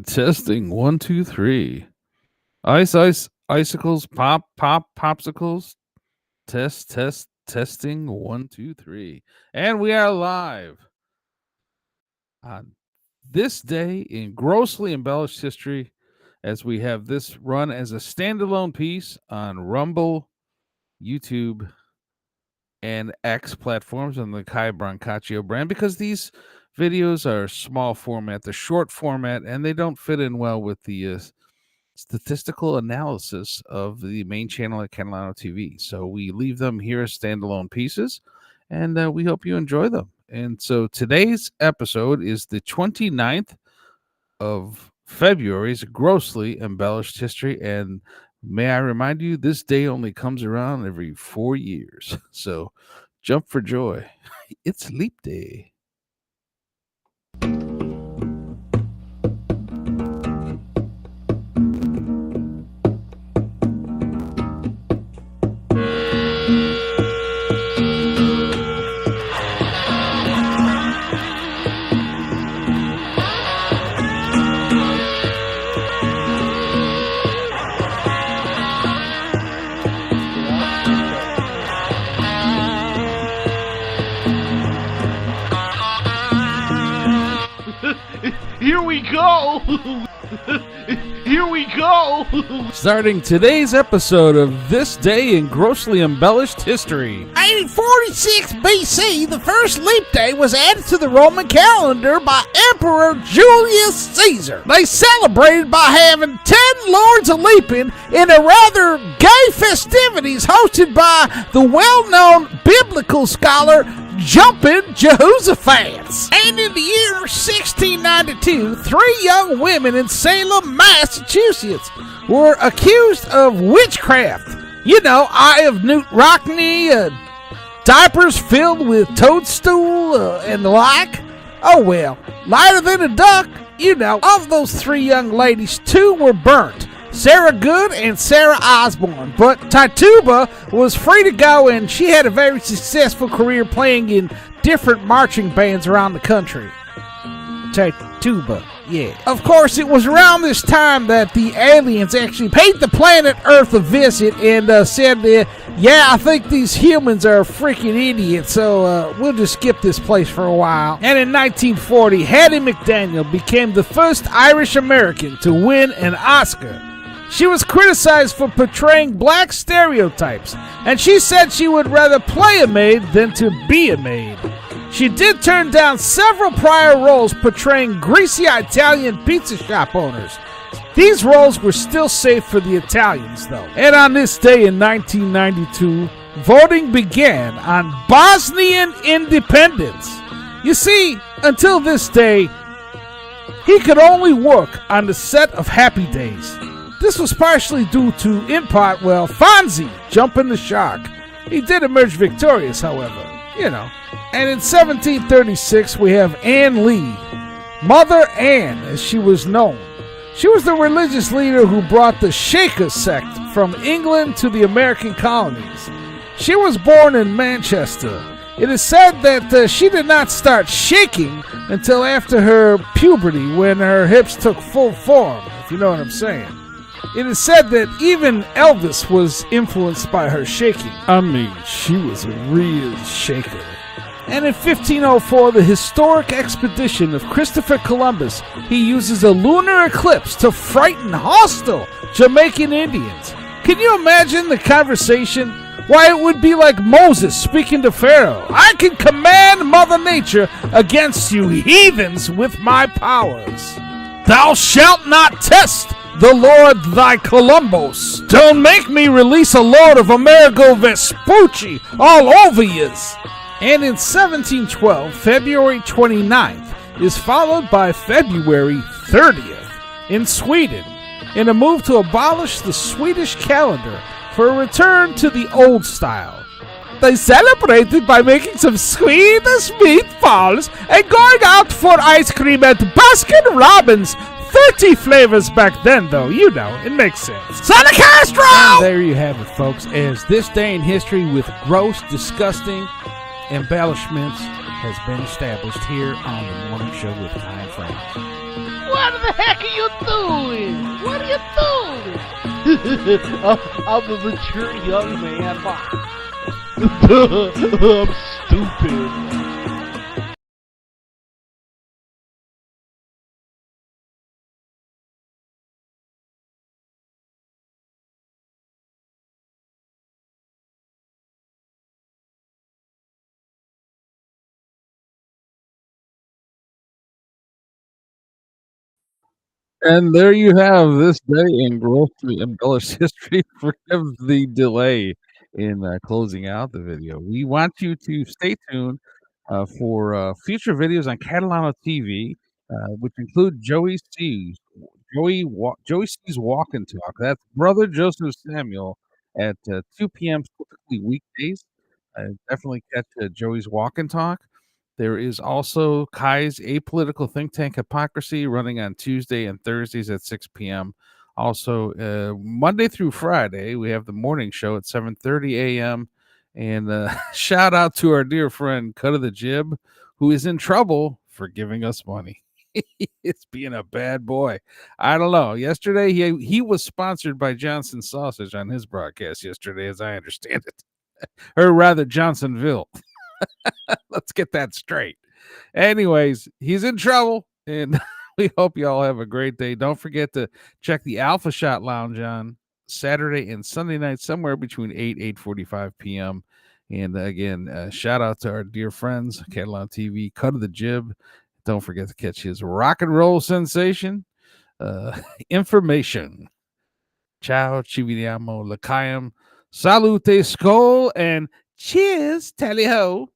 Testing 1, 2, 3. Icicles, popsicles. Testing 1, 2, 3. And we are live on this day in Grossly Embellished history, as we have this run as a standalone piece on Rumble, YouTube, and X platforms on the Brancaccio brand, because these videos are small format, the short format, and they don't fit in well with the statistical analysis of the main channel at Catalano TV. So we leave them here as standalone pieces, and we hope you enjoy them. And so today's episode is the 29th of February's Grossly Embellished history. And may I remind you, this day only comes around every 4 years. So jump for joy. It's leap day. Here we go! Here we go! Starting today's episode of This Day in Grossly Embellished History. In 46 BC, the first leap day was added to the Roman calendar by Emperor Julius Caesar. They celebrated by having 10 lords a leaping in a rather gay festivities hosted by the well-known biblical scholar Jumpin' Jehoshaphat. And in the year 1692, 3 young women in Salem, Massachusetts were accused of witchcraft. You know, Eye of Newt Rockney, diapers filled with toadstool, and the like. Oh well, lighter than a duck, you know. Of those 3 young ladies, 2 were burnt. Sarah Good and Sarah Osborne. But Tituba was free to go, and she had a very successful career playing in different marching bands around the country. Tituba, yeah. Of course, it was around this time that the aliens actually paid the planet Earth a visit and said, yeah, I think these humans are freaking idiots, so we'll just skip this place for a while. And in 1940, Hattie McDaniel became the first Irish American to win an Oscar. She was criticized for portraying black stereotypes, and she said she would rather play a maid than to be a maid. She did turn down several prior roles portraying greasy Italian pizza shop owners. These roles were still safe for the Italians, though. And on this day in 1992, voting began on Bosnian independence. You see, until this day, he could only work on the set of Happy Days. This was partially due to, in part, Fonzie jumping the shark. He did emerge victorious, however, you know. And in 1736, we have Anne Lee, Mother Anne, as she was known. She was the religious leader who brought the Shaker sect from England to the American colonies. She was born in Manchester. It is said that she did not start shaking until after her puberty, when her hips took full form, if you know what I'm saying. It is said that even Elvis was influenced by her shaking. I mean, she was a real shaker. And in 1504, the historic expedition of Christopher Columbus, he uses a lunar eclipse to frighten hostile Jamaican Indians. Can you imagine the conversation? Why, it would be like Moses speaking to Pharaoh. I can command Mother Nature against you heathens with my powers. Thou shalt not test the Lord thy Columbus. Don't make me release a load of Amerigo Vespucci all over yous. And in 1712, February 29th is followed by February 30th in Sweden, in a move to abolish the Swedish calendar for a return to the old style. They celebrated by making some Swedish meatballs and going out for ice cream at Baskin Robbins. 30 flavors back then, though. You know, it makes sense. Sonny Castro! And there you have it, folks, as this day in history with gross, disgusting embellishments has been established here on the Morning Show with Kai and Friends. What What the heck are you doing? What are you doing? I'm a mature young man. I'm stupid. And there you have this day in grossly embellished history. Forgive the delay in closing out the video. We want you to stay tuned for future videos on Catalano TV, which include Joey C's Walk and Talk. That's Brother Joseph Samuel at 2 p.m. typically weekdays. Definitely catch Joey's Walk and Talk. There is also Kai's Apolitical Think Tank Hypocrisy running on Tuesday and Thursdays at 6 p.m. Also, Monday through Friday, we have the morning show at 7:30 a.m. And shout out to our dear friend Cut of the Jib, who is in trouble for giving us money. It's being a bad boy. I don't know. Yesterday, he was sponsored by Johnson Sausage on his broadcast yesterday, as I understand it. Or rather, Johnsonville. Let's get that straight. Anyways, he's in trouble, and we hope you all have a great day. Don't forget to check the Alpha Shot Lounge on Saturday and Sunday night, somewhere between 8:45 p.m. And again, shout out to our dear friends, Catalan TV, Cut of the Jib. Don't forget to catch his rock and roll sensation, information. Ciao, ci vediamo, lakayam, salute, skol, and cheers, tally ho.